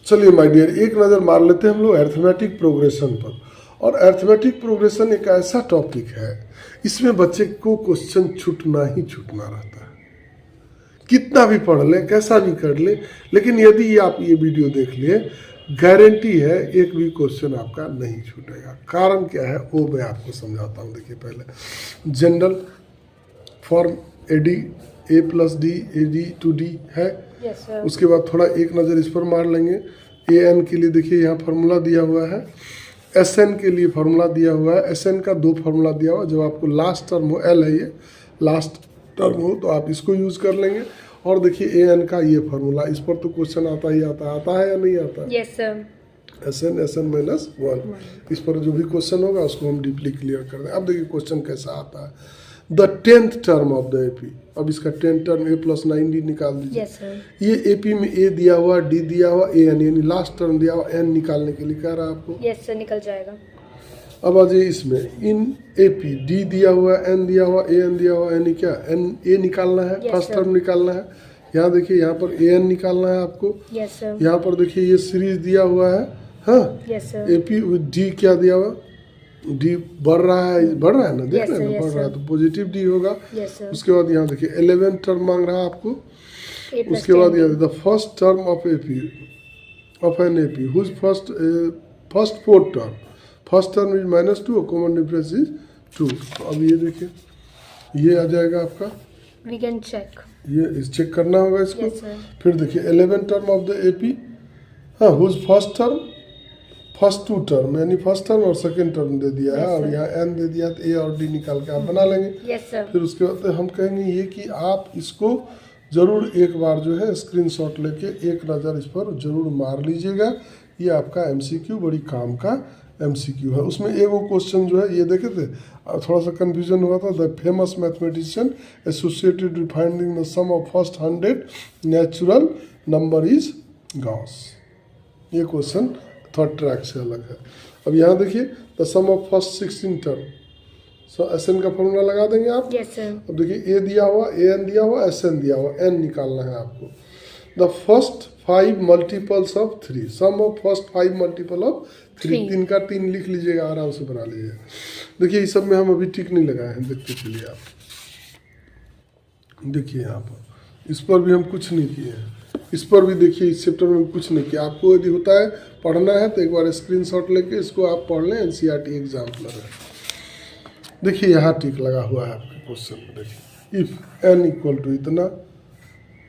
चलिए my dear, एक नज़र मार लेते हैं हम लोग अरिथमेटिक प्रोग्रेशन पर। और अरिथमेटिक प्रोग्रेशन एक ऐसा टॉपिक है, इसमें बच्चे को क्वेश्चन छूटना ही छूटना रहता है, कितना भी पढ़ ले, कैसा भी कर ले, लेकिन यदि आप ये वीडियो देख लिए, गारंटी है एक भी क्वेश्चन आपका नहीं छूटेगा। कारण क्या है वो मैं आपको समझाता हूँ। देखिए, पहले general form AD A+D AD to D है। yes, उसके बाद थोड़ा एक नज़र इस पर मार लेंगे। AN के लिए देखिए यहाँ फार्मूला दिया हुआ है, SN के लिए फार्मूला दिया हुआ है। SN का 2 फार्मूला दिया हुआ है। जब आपको लास्ट टर्म हो, L है ये लास्ट टर्म हो, तो आप इसको यूज़ कर लेंगे। और देखिए AN का ये फार्मूला, इस पर तो क्वेश्चन आता ही आता है या नहीं आता है? yes, sir. SN -1 इस पर जो भी क्वेश्चन होगा उसको हम डीपली क्लियर कर दें। अब देखिए क्वेश्चन कैसा आता है। The 10th term of the AP, अब इसका 10th टर्म A+9D निकाल दीजिए। yes, sir. ये AP में A दिया हुआ, D दिया हुआ, AN यानी लास्ट टर्म दिया हुआ, N निकालने के लिए कह रहा है आपको। yes, sir, निकल जाएगा। अब आ जाइए इसमें, इन AP D दिया हुआ, N दिया हुआ, AN दिया हुआ, यानी क्या A निकालना है, yes, फर्स्ट sir. टर्म निकालना है। यहाँ देखिए, यहाँ पर AN निकालना है आपको। yes, sir. यहाँ पर देखिए ये सीरीज दिया हुआ है, हाँ। yes, sir. AP with D क्या दिया हुआ, D बढ़ रहा है ना, देख yes, रहे हैं sir, बढ़ yes, रहा है, sir. तो पॉजिटिव D होगा। yes, sir. उसके बाद यहाँ देखिए 11 टर्म मांग रहा है आपको। A+10. उसके बाद यहाँ the first term of an AP whose first 4 term, first term is -2 और कॉमन डिफरेंस इज 2। तो अब ये देखिए, ये आ जाएगा आपका, we can check. ये चेक करना होगा इसको। yes, sir. फिर देखिए 11 टर्म ऑफ द AP, हाँ, whose first term, first 2 term यानी फर्स्ट टर्म और सेकेंड टर्म दे दिया है। yes, और sir. यहाँ N दे दिया, तो A और D निकाल के आप बना लेंगे। yes, sir. फिर उसके बाद हम कहेंगे ये कि आप इसको ज़रूर एक बार जो है स्क्रीनशॉट लेके एक नज़र इस पर ज़रूर मार लीजिएगा। ये आपका MCQ बड़ी काम का MCQ है। उसमें एक वो क्वेश्चन जो है ये देखे थे, थोड़ा सा कन्फ्यूजन हुआ था। The famous mathematician associated with finding the sum of first 100 natural number is Gauss. ये क्वेश्चन थर्ड ट्रैक से अलग है। अब यहाँ देखिए, the sum of first 16 term, so SN का फॉर्मूला लगा देंगे आप। yes, sir. अब देखिए A दिया हुआ, AN दिया हुआ, SN दिया हुआ, N निकालना है आपको। The first 5 multiples of 3, sum of first 5 multiple of 3, 3 का 3 लिख लीजिएगा, आराम से बना लीजिएगा। देखिए इस सब में हम अभी टिक नहीं लगाए हैं, देखते चलिए आप। देखिए यहाँ पर इस पर भी हम कुछ नहीं किए हैं, इस पर भी देखिए इस चैप्टर में कुछ नहीं किया। आपको यदि होता है पढ़ना है तो एक बार स्क्रीनशॉट लेके इसको आप पढ़ लें, NCERT एग्जाम्पलर है। देखिए यहाँ टिक लगा हुआ है आपके क्वेश्चन में। देखिए इफ n इक्वल टू इतना,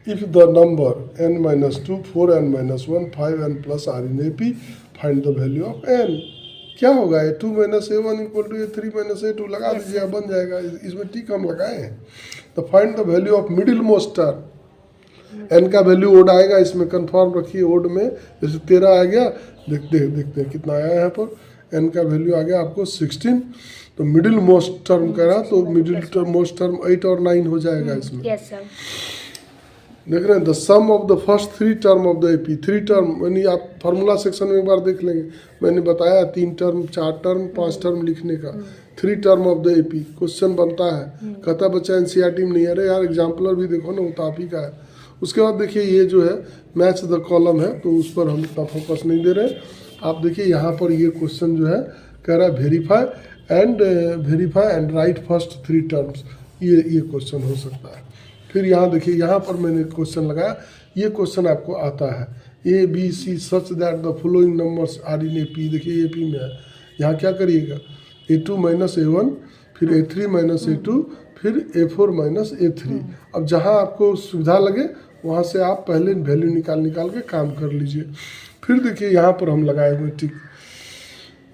if the number n -2 4n -1 5n plus are in AP, find the value of n। क्या होगा, A2 - A1 equal to A3 - A2 लगा दीजिए, बन जाएगा। इसमें टिक हम लगाए हैं। तो find the value of middle most term, n का वैल्यू ओड आएगा, इसमें कंफर्म रखिए। ओड में जैसे 13 आ गया, देखते हैं कितना आया यहाँ पर। n का वैल्यू आ गया आपको 16। तो मिडिल मोस्ट टर्म करा तो मिडिल मोस्ट टर्म 8 और 9 हो जाएगा इसमें। yes, sir. देख रहे हैं, the sum of the first 3 term of the AP, 3 term यानी आप फार्मूला सेक्शन में एक बार देख लेंगे। मैंने बताया 3 टर्म 4 टर्म 5 टर्म लिखने का। 3 term of the AP question बनता है, कहता बच्चा NCERT में नहीं। अरे यार एग्जाम्पलर भी देखो ना, वो तो आप ही का है। उसके बाद देखिए ये जो है मैच द कॉलम है, तो उस पर हम इतना फोकस नहीं दे रहे। आप देखिए यहाँ पर ये क्वेश्चन जो है कह रहा है verify and right first 3 terms, ये क्वेश्चन हो सकता है। फिर यहाँ देखिए, यहाँ पर मैंने क्वेश्चन लगाया, ये क्वेश्चन आपको आता है ABC such that the following numbers are in AP। देखिए AP में है, यहाँ क्या करिएगा, A2 - A1, फिर A3 - A2, फिर A4 - A3। अब जहाँ आपको सुविधा लगे वहाँ से आप पहले वैल्यू निकाल के काम कर लीजिए। फिर देखिए यहाँ पर हम लगाए हुए टिक।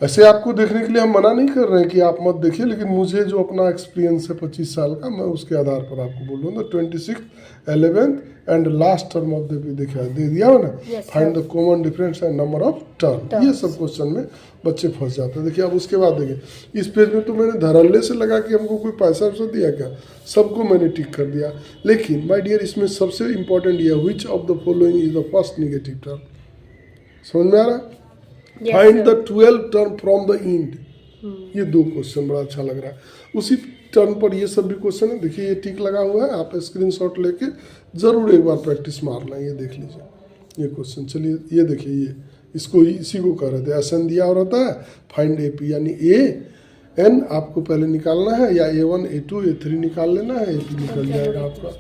ऐसे आपको देखने के लिए हम मना नहीं कर रहे हैं कि आप मत देखिए, लेकिन मुझे जो अपना एक्सपीरियंस है 25 साल का, मैं उसके आधार पर आपको बोल रहा हूँ। 26th 11th and last term of the देखा दे दिया हो ना, find the common difference and number of term. ये सब क्वेश्चन में बच्चे फंस जाते हैं। देखिए अब उसके बाद देखिए इस पेज में तो मैंने धड़ल्ले से लगा कि हमको कोई पैसा दिया क्या, सबको मैंने टिक कर दिया। लेकिन माय डियर इसमें सबसे इंपॉर्टेंट ये, which of the following is the first negative term. समझ में आ रहा है? Find the 12 term from the end. ये 2 क्वेश्चन बड़ा अच्छा लग रहा है। उसी टर्म पर ये सब भी क्वेश्चन है। देखिए ये टिक लगा हुआ है, आप स्क्रीनशॉट लेके जरूर एक बार प्रैक्टिस मार लें। ये देख लीजिए ये क्वेश्चन, चलिए ये देखिए, ये इसको इसी को कह रहे थे, एसएन दिया और होता है फाइंड एपी, यानी ए एन आपको पहले निकालना है, या A1 A2 A3 निकाल लेना है, एपी निकल जाएगा आपका।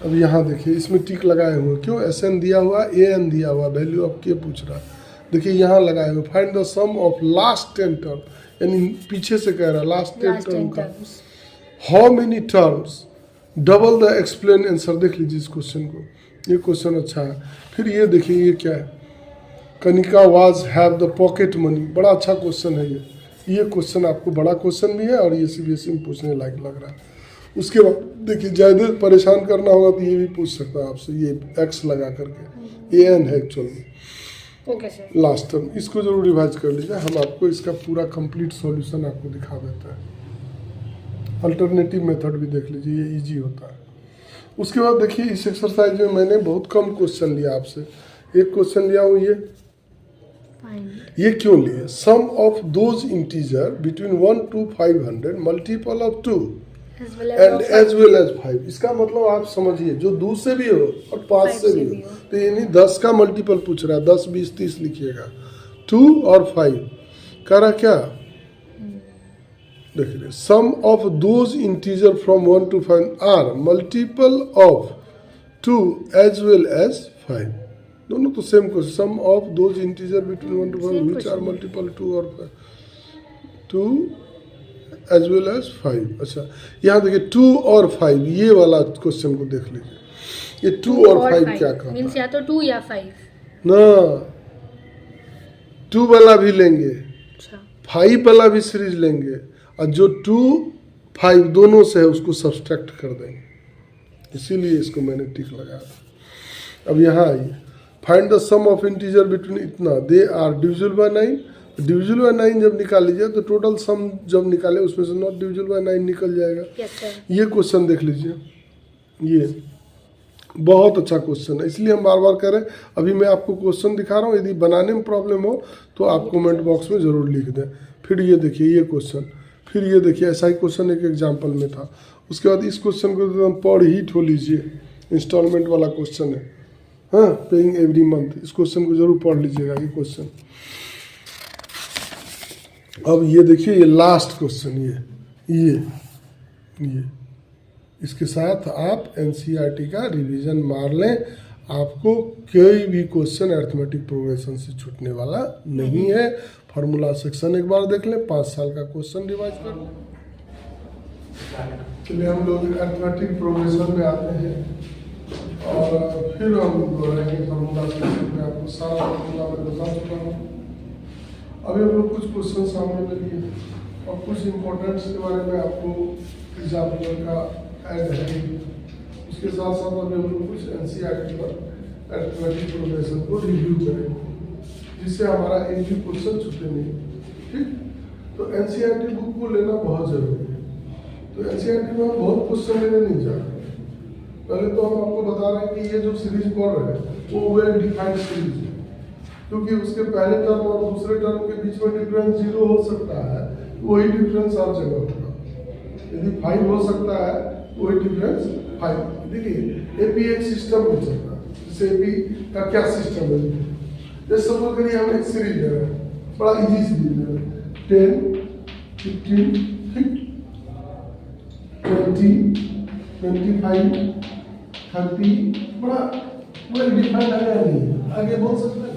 अब यहाँ देखिए इसमें टिक लगाए हुए, क्यों? एसएन दिया हुआ, एन दिया हुआ, वैल्यू अब के पूछ रहा है। देखिए यहाँ लगाए हुए, find the sum of last 10 term, यानी पीछे से कह रहा है लास्ट 10 टर्म का। How many terms, double the explain answer. देख लीजिए इस क्वेश्चन को, ये क्वेश्चन अच्छा है। फिर ये देखिए ये क्या है, Kanika was have the pocket money, बड़ा अच्छा क्वेश्चन है ये क्वेश्चन आपको बड़ा क्वेश्चन भी है और ये सीबीएसई में पूछने लायक लग रहा है। उसके बाद देखिए ज़्यादा परेशान करना होगा तो ये भी पूछ सकता है आपसे, ये एक्स लगा करके, एन है एक्चुअल में ओके सर, लास्ट टर्म। इसको जरूर रिवाइज कर लीजिए, हम आपको इसका पूरा कंप्लीट सॉल्यूशन आपको दिखा देता है। अल्टरनेटिव मेथड भी देख लीजिए, ये इजी होता है। उसके बाद देखिए इस एक्सरसाइज में मैंने बहुत कम क्वेश्चन लिया आपसे, एक क्वेश्चन लिया हूँ ये क्यों लिए, sum of those integer between 1 to 500 multiple of 2 and as well as 5। इसका मतलब आप समझिए, जो 2 से भी हो और 5 से भी हो, तो यानी 10 का मल्टीपल पूछ रहा है, 10 20 30 लिखिएगा, 2 और 5 कह रहा क्या, देखिए sum of those integer from 1 to 5 are multiple of 2 as well as 5। दोनों तो same question, sum of those integer between 1 to 5 which are multiple 2 और 5, 2 एज वेल एज 5। अच्छा यहाँ देखिए 2 और 5, ये वाला क्वेश्चन को देख लीजिए, ये 2 और 5 क्या कहता है, या तो 2 या 5 ना, 2 वाला भी लेंगे, अच्छा 5 वाला भी सीरीज लेंगे, और जो 2 5 दोनों से है उसको सब्सट्रैक्ट कर देंगे, इसीलिए इसको मैंने टिक लगाया था। अब यहाँ आइए, find the sum of integer between इतना, they are divisible by 9। Divisible by 9 जब निकाल लीजिए तो टोटल सम जब निकाले उसमें से नॉट डिविजिबल बाय 9 निकल जाएगा। ये क्वेश्चन देख लीजिए, ये बहुत अच्छा क्वेश्चन है, इसलिए हम बार बार कह रहे हैं। अभी मैं आपको क्वेश्चन दिखा रहा हूँ, यदि बनाने में प्रॉब्लम हो तो आप कमेंट बॉक्स में ज़रूर लिख दें। फिर ये देखिए ये क्वेश्चन, फिर ये देखिए ऐसा ही क्वेश्चन एक एग्जाम्पल में था। उसके बाद इस क्वेश्चन को एकदम पढ़ ही ठो लीजिए, इंस्टॉलमेंट वाला क्वेश्चन है, हाँ, पेइंग एवरी मंथ। इस क्वेश्चन को जरूर पढ़ लीजिएगा, ये क्वेश्चन। अब ये देखिए ये लास्ट क्वेश्चन, ये इसके साथ आप एनसीईआरटी का रिवीजन मार लें, आपको कोई भी क्वेश्चन अरिथमेटिक प्रोग्रेशन से छूटने वाला नहीं है। फार्मूला सेक्शन एक बार देख लें, 5 साल का क्वेश्चन रिवाइज कर लें। चलिए हम लोग अरिथमेटिक प्रोग्रेशन में आते हैं और फिर हम दोहराएंगे फार्मूला सेक्शन में। आपको सारा फार्मूला में बता चुका हूँ। अभी हम लोग कुछ क्वेश्चन सामने में लिए और कुछ इम्पोर्टेंट्स के बारे में आपको एग्जाम्पल का ऐड है। उसके साथ साथ अभी हम लोग कुछ एनसीईआरटी पर अरिथमेटिक प्रोग्रेशन को रिव्यू करेंगे, जिससे हमारा एक भी क्वेश्चन छूटे नहीं। ठीक, तो एनसीईआरटी बुक को लेना बहुत जरूरी है। तो एनसीईआरटी में हम बहुत क्वेश्चन लेने नहीं जा रहे। पहले तो हम आपको बता रहे हैं कि ये जो सीरीज पढ़ रहे हैं वो वेल डिफाइंड सीरीज है, क्योंकि उसके पहले टर्म और दूसरे टर्म के बीच में डिफरेंस 0 हो सकता है, वही डिफरेंस हर जगह होगा। यदि 5 हो सकता है वही डिफरेंस 5। देखिए एपी एक सिस्टम में चलता है, जैसे एपी का क्या सिस्टम है, जैसे सपोज करिए हम एक सीरीज ले रहे हैं, बड़ा इजी सीरीज है, 10 15 20 25 30, बड़ा डिफाइंड आगे नहीं, आगे बोल सकते हैं।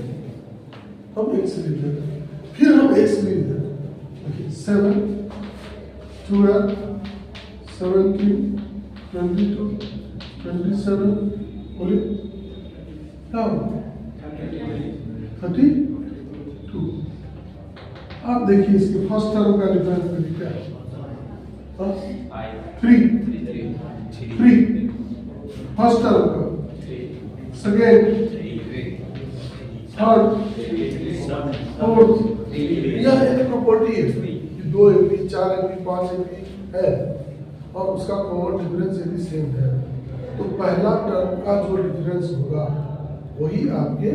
हम एक सीरीज ले रहे हैं, फिर हम एक सीरीज ले रहे हैं, 7 12 17 22 27, बोलिए क्या 32। आप देखिए इसके फर्स्ट टर्म का डिफरेंस क्या है, 3 फर्स्ट टर्म का, सेकेंड थर्ड फोर्थ। यह एक प्रॉपर्टी है कि 2 एपी 4 एपी 5 एपी है और उसका कॉमन डिफरेंस यदि सेम है, तो पहला टर्म का जो डिफरेंस होगा वही आपके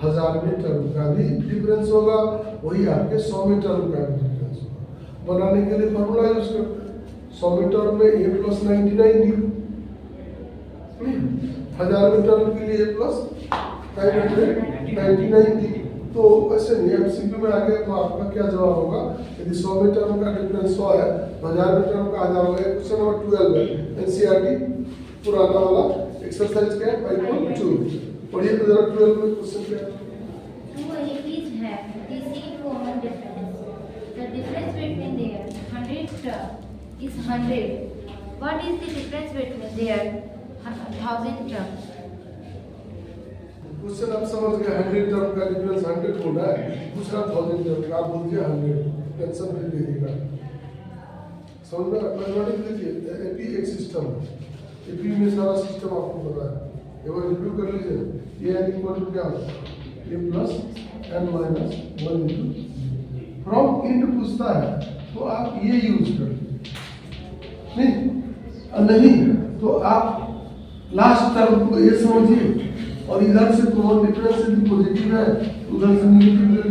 1000वें टर्म का भी डिफरेंस होगा, वही आपके 100वें टर्म का भी डिफरेंस होगा। बनाने के लिए फॉर्मूला यूज करते हैं, 100वें टर्म में a + 99 डी, 1000वें टर्म के लिए a + 999 थी। तो ऐसे नहीं एमसीक्यू में आ गए तो आपका क्या जवाब होगा? यदि 100 में टर्म का डिफरेंस 100 है, 1000 में टर्म का 1000 होगा। क्वेश्चन नंबर 12 है एनसीईआरटी पुराना वाला एक्सरसाइज क्या है 5.2। पढ़िए तो जरा 12 में क्वेश्चन क्या है? Two APs have the same common difference. The difference between their 100 term is 100. What is the difference between their 1000 terms? Question आप समझ गए। 100 टर्म का डिफरेंस 100 होना है, दूसरा 1000 टर्म का आप बोल दिया 100। टेंशन फ्री रहिएगा। समझ में मैथमेटिक्स देखिए एपी एक सिस्टम है। एपी में सारा सिस्टम आपको पता है। एक बार रिव्यू कर लीजिए। ए एन इक्वल टू क्या होता है? A plus N minus 1 into from int पूछता है तो आप ये यूज कर नहीं तो आप लास्ट टर्म को ये समझिए और इधर से कॉमन डिफरेंस यदि पॉजिटिव है उधर से नेगेटिव ले,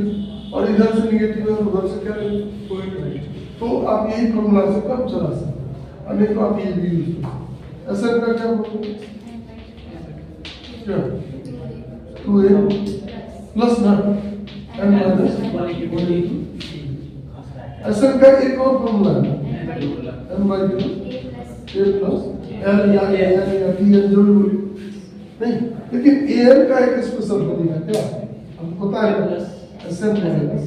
और इधर से नेगेटिव है उधर से क्या ले, तो आप यही फॉर्मूला से कब चला सकते, और नहीं तो आप ये भी यूज कर। ऐसा का क्या बोलोगे? क्या 2a प्लस ना n माइनस 1 ऐसा का एक और फॉर्मूला है n by a plus l या n या t n जो भी बोलिए नहीं, लेकिन an का एक स्पेशल फॉर्मूला है क्या हमको पता है sn माइनस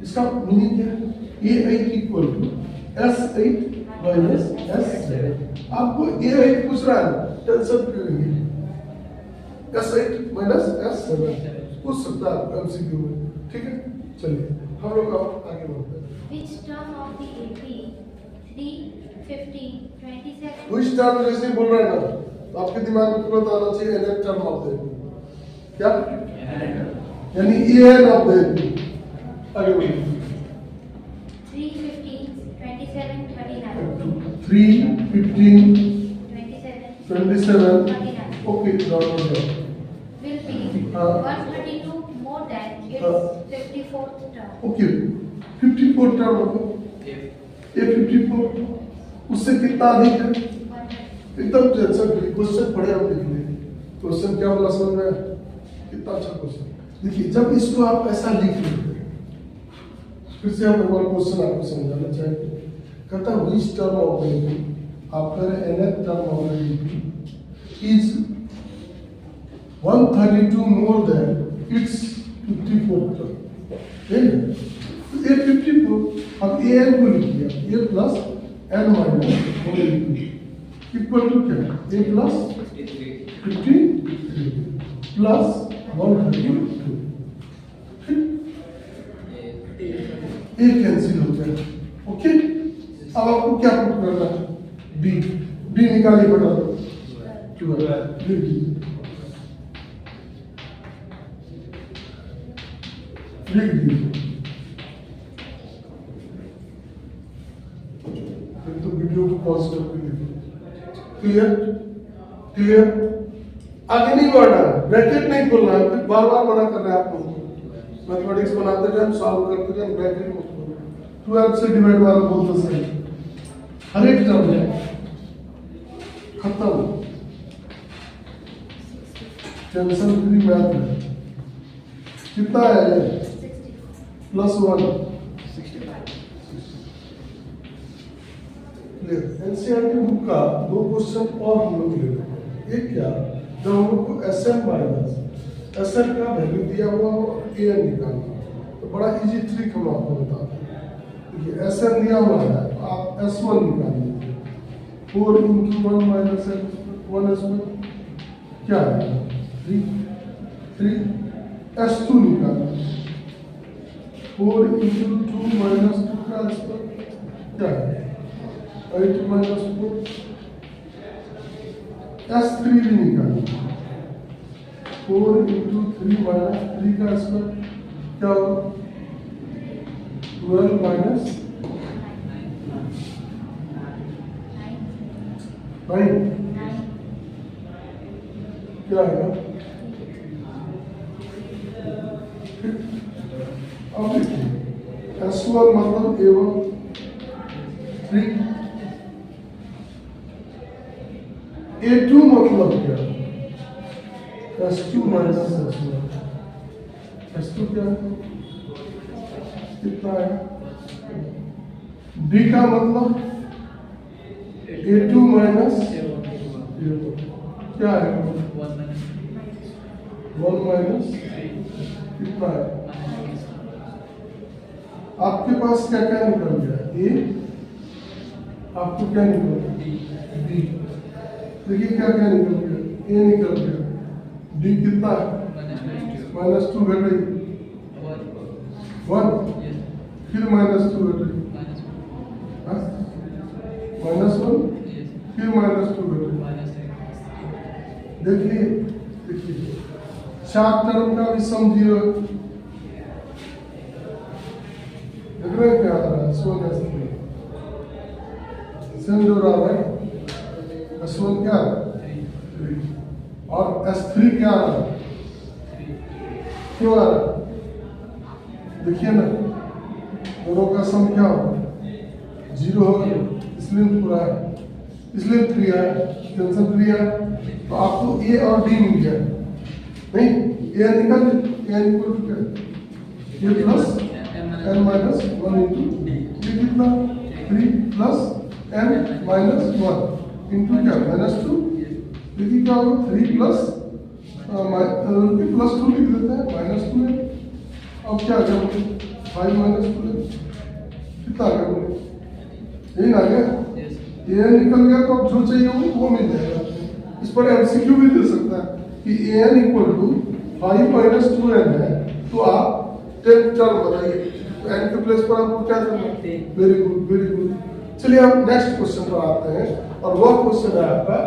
इसका मीनिंग क्या है? a8 equal to s8 minus s7। आपको a8 पूछ रहा है, टेंशन क्यों नहीं? s8 माइनस s7 पूछ सकता है एमसीक्यू में, ठीक है। चलिए हम लोग अब आगे बढ़ते हैं। Which term of the AP 3, 15, 27? Which term जैसे ही बोल रहा है ना तो आपके दिमाग में तुरंत आना चाहिए nth टर्म ऑफ द क्या, यानी an ऑफ द आगे बढ़िए। 3, 15, 27, 39. 3 15 27, 27 39. ओके डॉट Will be हाँ। 132 more than its हाँ। 54th term. ओके 54 टर्म होगा ये 54 उससे कितना अधिक है? एकदम टेंशन फ्री क्वेश्चन पढ़े हम लिख लेंगे। क्वेश्चन क्या बोला समझ में? कितना अच्छा क्वेश्चन। देखिए जब इसको आप ऐसा लिख लेते हैं, फिर से हम एक बार क्वेश्चन आपको समझाना चाहेंगे। कहता है which term of the AP after nth term of the AP is 132 more than its 54 term. ये 54 अब an को लिखिए a plus n minus equal to क्या? a plus 53 plus 132 a cancel हो जाए। ओके अब आपको क्या पुट करना है? डी डी निकालिए बता दो 12 लिख दीजिए। तो वीडियो को पॉज करके लिखिए। क्लियर क्लियर आगे नहीं बढ़ना है, ब्रैकेट नहीं खोलना है, फिर बार बार मना कर रहे हैं आप लोग। मैथमेटिक्स बनाते टाइम सॉल्व करते टाइम ब्रैकेट मत खोलो। 12 से डिवाइड वाला बोलते सही हर एक टर्म है खत्म। टेंशन फ्री मैथ है। कितना है ये? प्लस 1 एनसीईआरटी बुक का 2 क्वेश्चन और हम लोग ले लेते हैं। एक क्या, जब हम लोग को एसएन माइनस एसएन का वैल्यू दिया हुआ हो एन निकालना, तो बड़ा इजी ट्रिक हम आपको बताते हैं। देखिए एसएन दिया हुआ है तो आप S1 निकालिए 4 इंटू 1 माइनस 1 S1 क्या है 3 S2 निकालिए 4 इंटू 2 माइनस 2 का S1 क्या है 8 माइनस 4 S3 भी निकालिए 4 इंटू 3 माइनस 3 का स्क्वायर क्या होगा 12 माइनस 9 क्या आएगा? अब देखिए S1 मतलब A1 3 A2 मतलब क्या S2 माइनस S1। S2 क्या है? कितना है? D का मतलब A2 माइनस क्या है? 1 माइनस कितना है? आपके पास क्या क्या निकल गया? A, आपको क्या निकल गया? B। देखिए क्या क्या निकल गया? A निकल गया, D कितना है? -2 घट गई 1, फिर -2 घट गई -1, फिर -2 घट गई। देखिए 4 टर्म का भी सम 0 है। देख रहे हैं क्या आ रहा है? सेम जो रहा है S1 क्या है? 3 और S3 क्या आ रहा है? क्यों आ रहा है? देखिए ना, दोनों का सम क्या होगा? 0 होगा, इसलिए पूरा है, इसलिए 3 है, टेंशन 3 है। तो आपको A और D मिल गया नहीं? A निकल A इक्वल टू क्या? A plus n minus 1 into ये कितना? 3 प्लस n माइनस 1 इंटू क्या? -2। देखिए क्या होगा? 3 प्लस +2 लिख देते हैं, -2 है। अब क्या करें? 5 माइनस 2 कितना आ गया? यही आ गया। an निकल गया तो अब जो चाहिए वो मिल जाएगा। इस पर MCQ भी दे सकता है कि an equal to 5 minus 2n है, तो आप 10 टर्म बताइए, तो n के प्लेस पर आपको क्या करना है? Very good, very good. चलिए हम नेक्स्ट क्वेश्चन पर आते हैं, और वह क्वेश्चन है आपका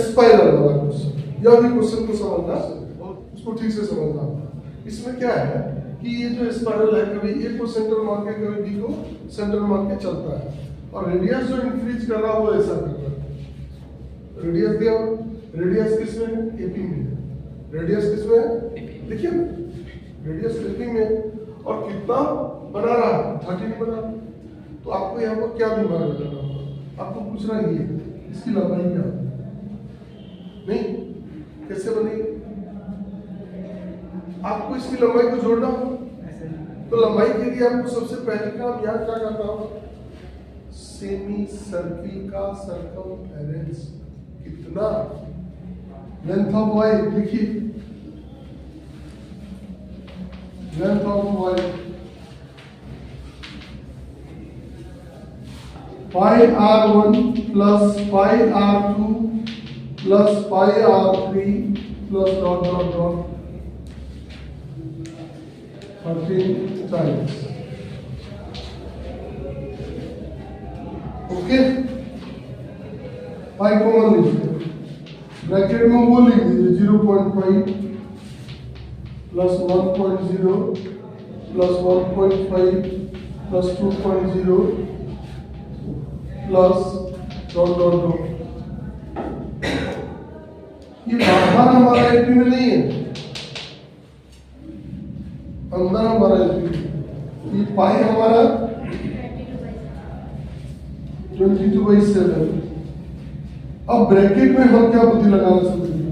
स्पाइरल वाला क्वेश्चन। यह भी क्वेश्चन को समझना और उसको ठीक से समझना। इसमें क्या है कि ये जो स्पाइरल है, कभी A को सेंटर मान के कभी B को सेंटर मान के चलता है, और रेडियस जो इंक्रीज कर रहा है वो ऐसा कर रहा है। रेडियस दिया, रेडियस किसमें है? AP में है। रेडियस किसमें है? देखिए ना, रेडियस AP में, और कितना बना रहा है? 13 बना रहा है। तो आपको यहाँ पर क्या दिमाग लगाना होगा? आपको पूछना ही है इसकी लंबाई क्या है? नहीं, कैसे बनेगी? आपको इसकी लंबाई को जोड़ना होगा। तो लंबाई के लिए आपको सबसे पहले काम यहाँ क्या करना होगा? सेमी सर्किल का सर्कमफेरेंस कितना? लेंथ ऑफ वाई देखिए, length of y pi r1 plus pi r2 plus pi r3 plus dot dot dot 13 times. Okay, pi common लीजिए, ब्रैकेट में वो लिख दीजिए 0.5 plus 1.0 plus 1.5 plus 2.0 plus dot dot dot. ये बाहर हमारा एपी में नहीं है, अंदर हमारा एपी। ये पाई हमारा 22/7। अब ब्रैकेट में हम क्या बुद्धि लगाना सोचेंगे?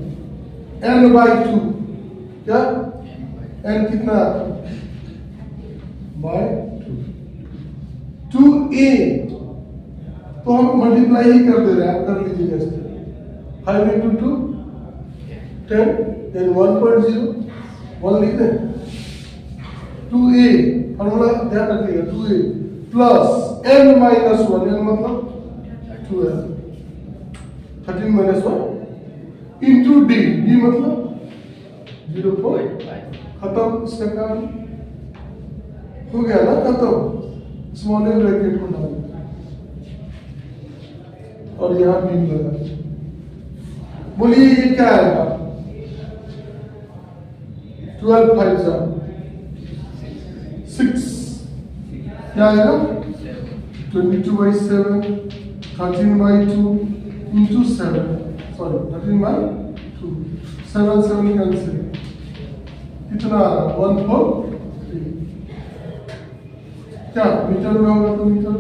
n/2 क्या? n कितना बाय 2a, तो हम मल्टीप्लाई ही कर दे रहे हैं। आप कर लीजिए जैसे 5 into 2 10 then 1.0 1 लिख दें। 2a फॉर्मूला ध्यान रखिएगा, 2a plus n minus 1, n मतलब 12 13 माइनस 1 इंटू d, d मतलब 0.5। खत्म, इसका काम हो गया ना, खत्म। स्मॉल ब्रैकेट में डाल और यहाँ बीम लगा। बोलिए ये क्या आएगा? 12 5 6 क्या आएगा? 22/7 13/2 into 7, सॉरी 13/2 7 7 कैंसिल, कितना आ रहा? 143। क्या मीटर में होगा? तो मीटर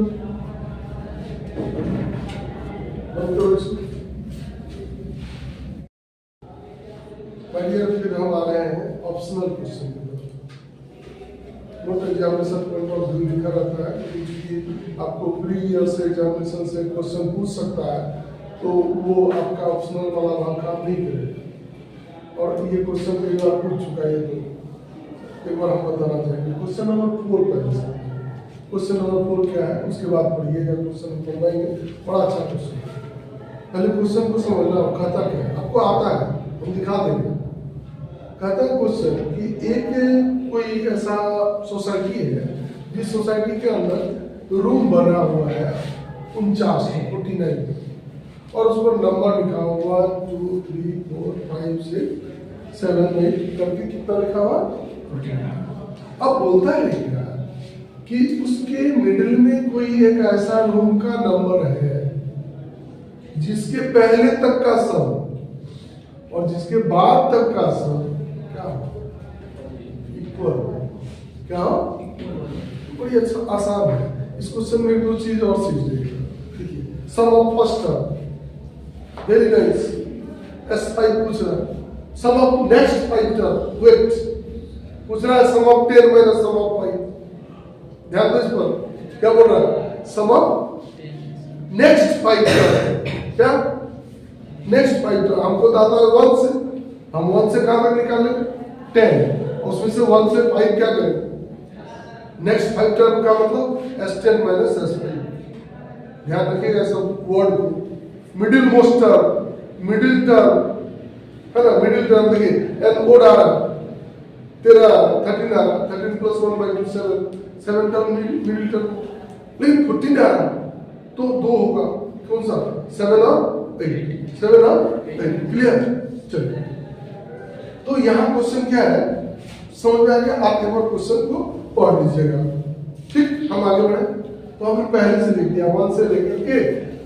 डियर फिर हम आ रहे हैं ऑप्शनल क्वेश्चन की तरफ। Note examination point of view लिखा रहता है क्योंकि आपको प्री ईयर से एग्जामिनेशन से क्वेश्चन पूछ सकता है, तो वो आपका ऑप्शनल वाला भाग काम नहीं करेगा। और ये क्वेश्चन कई बार पूछ चुका है, तो एक बार हम बताना चाहेंगे। क्वेश्चन नंबर 4 पहले से। क्वेश्चन नंबर 4 क्या है उसके बाद पढ़िएगा, क्वेश्चन पढ़वाएंगे। बड़ा अच्छा क्वेश्चन। पहले क्वेश्चन को समझना, कहता क्या है आपको आता है, हम दिखा देंगे। कहता है क्वेश्चन कि एक कोई ऐसा सोसाइटी है जिस सोसाइटी के अंदर रूम बना हुआ है 49 और उस पर नंबर लिखा हुआ 1 2 3 4 5 6 7 8 करके कितना लिखा हुआ। अब बोलता है क्या कि उसके मिडिल में कोई एक ऐसा रूम का नंबर है जिसके पहले तक का सम और जिसके बाद तक का सम क्या हो, इक्वल। क्या हो, बड़ी अच्छा आसान है। इस क्वेश्चन में 2 चीज और सीख लेंगे। Sum of first term, very nice. S5 पूछ रहा है। Sum of next 5 term, wait पूछ रहा है। Sum of 10 minus sum of 5, ध्यान दो इस पर। क्या बोल रहा है, सम ऑफ नेक्स्ट 5 टर्म। क्या नेक्स्ट 5 टर्म हमको दाता है 1 से, हम 1 से कहां तक निकालें 10, उसमें से 1 से 5 क्या करें, नेक्स्ट 5 टर्म का मतलब S10 माइनस S5। ध्यान रखिएगा सब वर्ड को। Middle most term, middle term है ना, मिडिल टर्म देखिए एन ओड आ रहा तेरा 13 आ रहा, 13 प्लस 1/2 7 टर्म मिडिल टर्म, लेकिन 14 आ रहा तो 2 होगा। कौन सा 7 और 8, 7 और 8, क्लियर। चलिए तो यहाँ क्वेश्चन क्या है समझ में आ गया। आप एक बार क्वेश्चन को पढ़ लीजिएगा, ठीक। हम आगे बढ़े तो हमने पहले से लिख दिया 1 से लेकर के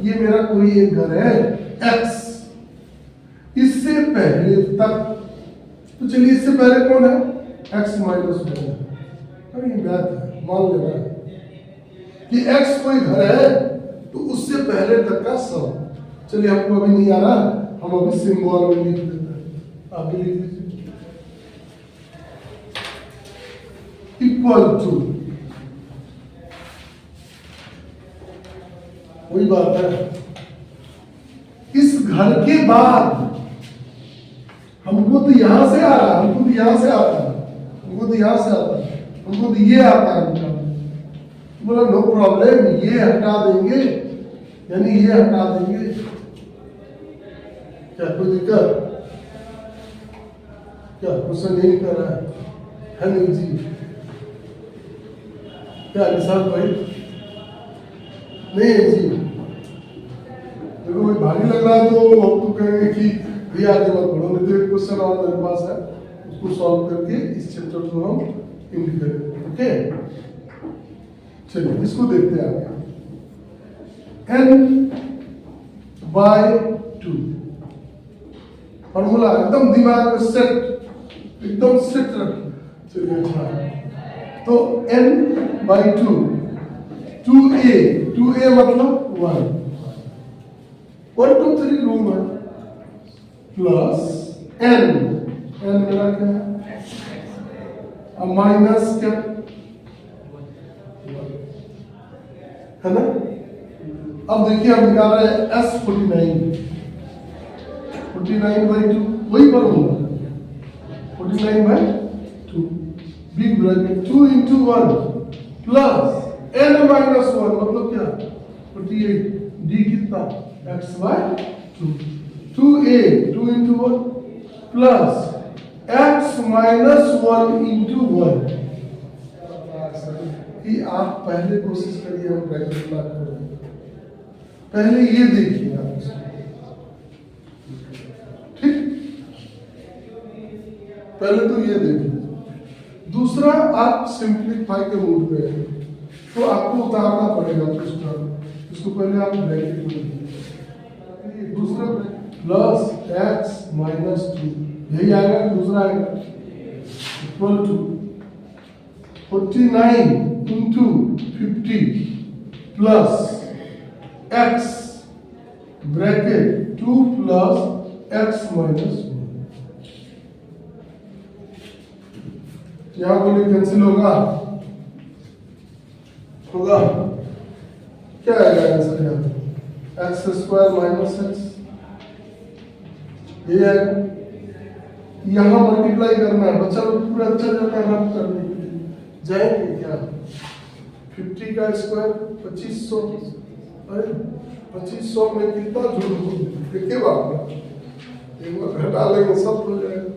ये मेरा कोई एक घर है X, इससे पहले तक, तो चलिए इससे पहले कौन है X माइनस 1। अरे ये मैथ है, मान लेना कि X कोई घर है तो उससे पहले तक का सम। चलिए हमको अभी नहीं आ रहा, हम अभी सिंबल में लिख देते हैं। आप भी लिख लीजिए इक्वल टू, वही बात है। इस घर के बाद हमको तो यहां से आ रहा, हमको तो यहां से आता है, हमको तो यहां से आता है, हमको तो ये आता है। बोला नो प्रॉब्लम, ये हटा देंगे, यानी ये हटा देंगे, क्या कोई दिक्कत? क्या क्वेश्चन नहीं कर रहा है नहीं जी? क्या निशान भाई नहीं जी? देखो भाई भारी लग रहा है तो हम तो कहेंगे कि भैया आगे मत बढ़ो, नहीं तो एक क्वेश्चन और मेरे पास है, उसको सॉल्व करके इस चैप्टर को हम एंड करेंगे। ओके चलिए इसको देखते हैं आगे। n/2 फॉर्मूला एकदम दिमाग में सेट, एकदम सेट रख। चलिए अच्छा, तो n/2 2a मतलब 1 1 2 3 रूम है प्लस n मेरा क्या है, अब माइनस क्या है ना। अब देखिए हम निकाल रहे हैं S49 49/2, वही formula 49/2 big bracket 2 into 1 plus n-1 मतलब क्या 48, d कितना x/2 2a 2 into 1 plus x-1 into 1। कि आप पहले कोशिश करिए, हम प्रैक्टिस ना करें, पहले ये देखिए आप, ठीक। पहले तो ये देखिए, दूसरा आप सिंप्लीफाई के मूड पे हैं तो आपको उतारना पड़ेगा दूसरा, इसको पहले आप ब्रैकेट में लिखिए, दूसरा प्लस x-2 यही आएगा, दूसरा आएगा equal to 49 into 50 plus x bracket 2 plus x-1। यहाँ बोलिए कैंसिल होगा, होगा, क्या आएगा आंसर यहाँ? एक्स स्क्वायर माइनस एक्स, ये आएगा। यहाँ मल्टीप्लाई करना है, बच्चा लोग पूरा अच्छा जाता है रब करने के लिए, जाएंगे क्या? 50 का स्क्वायर 2500, अरे 2500 में कितना जोड़ देखिए बाप, एक बार घटा लेंगे सब हो जाएगा।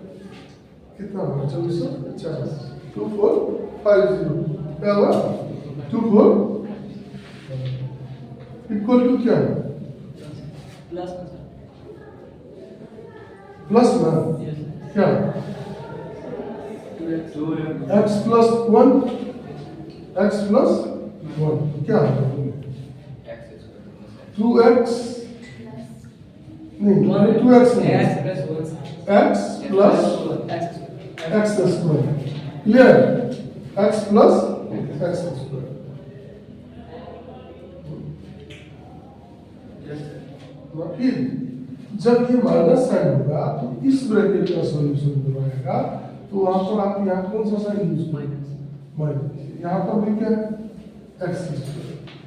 कितना हुआ? 2450, 2450, क्या हुआ? 24 इक्वल टू क्या? प्लस ना क्या? x प्लस 1, x प्लस 1 क्या? 2x नहीं, 2x नहीं, x plus x square, clear? x plus x square. फिर जब ये माइनस साइन होगा तो इस ब्रैकेट का सॉल्यूशन जो आएगा तो वहां पर आप यहाँ कौन सा साइन यूज करेंगे? माइनस। यहाँ पर भी क्या है? एक्स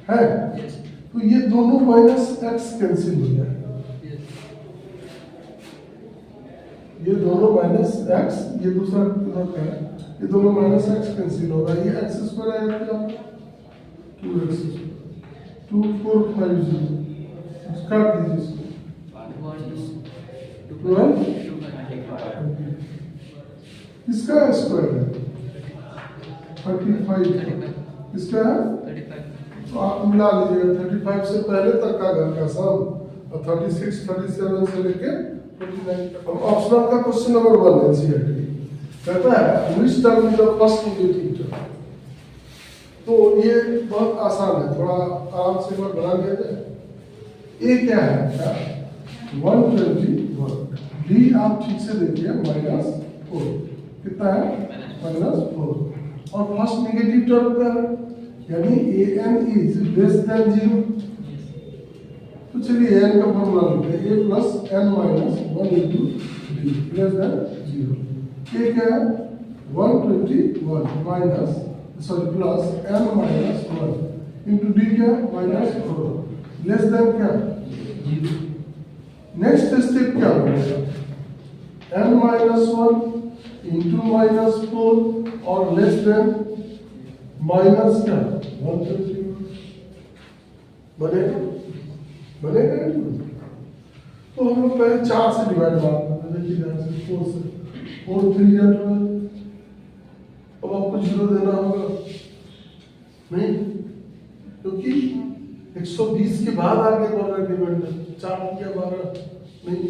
है, तो ये दोनों माइनस एक्स कैंसिल हो जाएगा, ये दोनों माइनस एक्स, ये दूसरा क्या है, ये दोनों माइनस एक्स कैंसिल होगा, ये एक्स स्क्वायर आएगा क्या? 2x, 2450, काट दीजिए इसका स्क्वायर है 35, इसका है तो आप मिला लीजिएगा 35 से पहले तक का घर का सम और 36, 37 से लेके 49 तक। ऑप्शनल का क्वेश्चन नंबर 1 एनसीईआरटी कहता है which term is the first negative term. तो ये बहुत आसान है, थोड़ा आराम से एक बार बना लिया जाए। ए क्या है? 121, डी आप ठीक से देखिए -4, कितना है? -4, और फर्स्ट नेगेटिव टर्म का यानी an इज लेस देन 0। तो चलिए an का फॉर्मूला लिखते हैं, a plus n minus 1 into D less than 0। ये क्या है? 121 minus sorry plus n minus 1 into D क्या? -4 लेस देन क्या? 0। नेक्स्ट स्टेप क्या होगा? n माइनस 1 इंटू -4 और लेस देन माइनस क्या? 121 बनेगा, बनेगा। तो हम लोग पहले 4 से डिवाइड मारते हैं, देखिए ध्यान से 4 से, 4 3 या 12। अब आपको 0 देना होगा नहीं, क्योंकि 120 के बाद आगे बढ़ रहा है डिवाइड, 4 या 12 नहीं,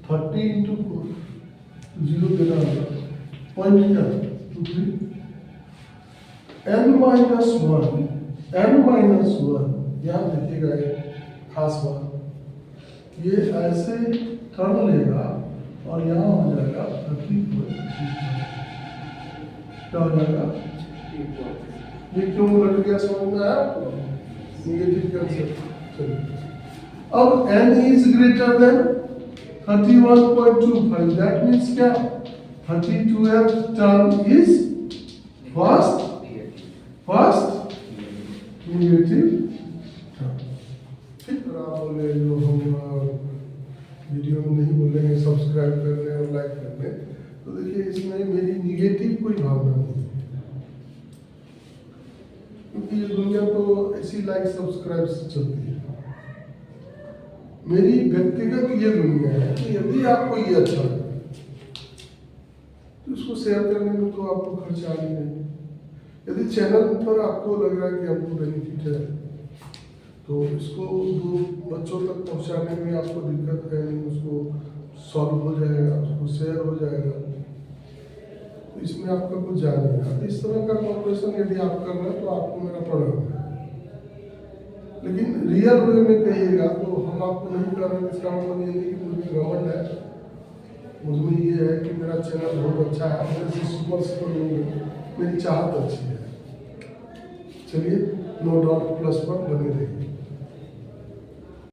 30 इंटू 4 0 देना होगा। पॉइंट क्या? 2 3 n माइनस 1 यहाँ देखिएगा, ये खास बात, ये ऐसे टर्म लेगा और यहाँ हो जाएगा 30, क्या हो जाएगा? ये क्यों लग गया समझ में आया आपको? Negative concept. चलिए अब n is greater than 31.25, that means क्या? 32th term is first negative term. ठीक है, आप बोले जो हम वीडियो में नहीं बोलेंगे सब्सक्राइब करने और लाइक करने, तो देखिए इसमें मेरी निगेटिव कोई भावना नहीं है, क्योंकि ये दुनिया तो ऐसी लाइक सब्सक्राइब से चलती है। मेरी व्यक्तिगत ये दुनिया है कि यदि आपको ये अच्छा लगे तो इसको शेयर करने में तो आपको खर्चा ही नहीं। यदि चैनल पर आपको लग रहा है कि आपको बेनिफिट है तो इसको 2 बच्चों तक पहुंचाने में आपको दिक्कत है नहीं, उसको सॉल्व हो जाएगा, उसको शेयर हो जाएगा, तो इसमें आपका कुछ जा नहीं रहा। इस तरह का कॉर्पोरेशन यदि आप कर रहे हैं तो आपको मेरा प्रणाम है, लेकिन रियल वे में कहिएगा तो हम आपको नहीं कर रहे हैं। इसका मतलब ये नहीं कि मुझे घमंड है, मुझमें ये है कि मेरा चैनल बहुत अच्छा है, मेरे से सुपर नहीं है, मेरी चाहत अच्छी है। चलिए नो डाउट प्लस पर बने रहिए।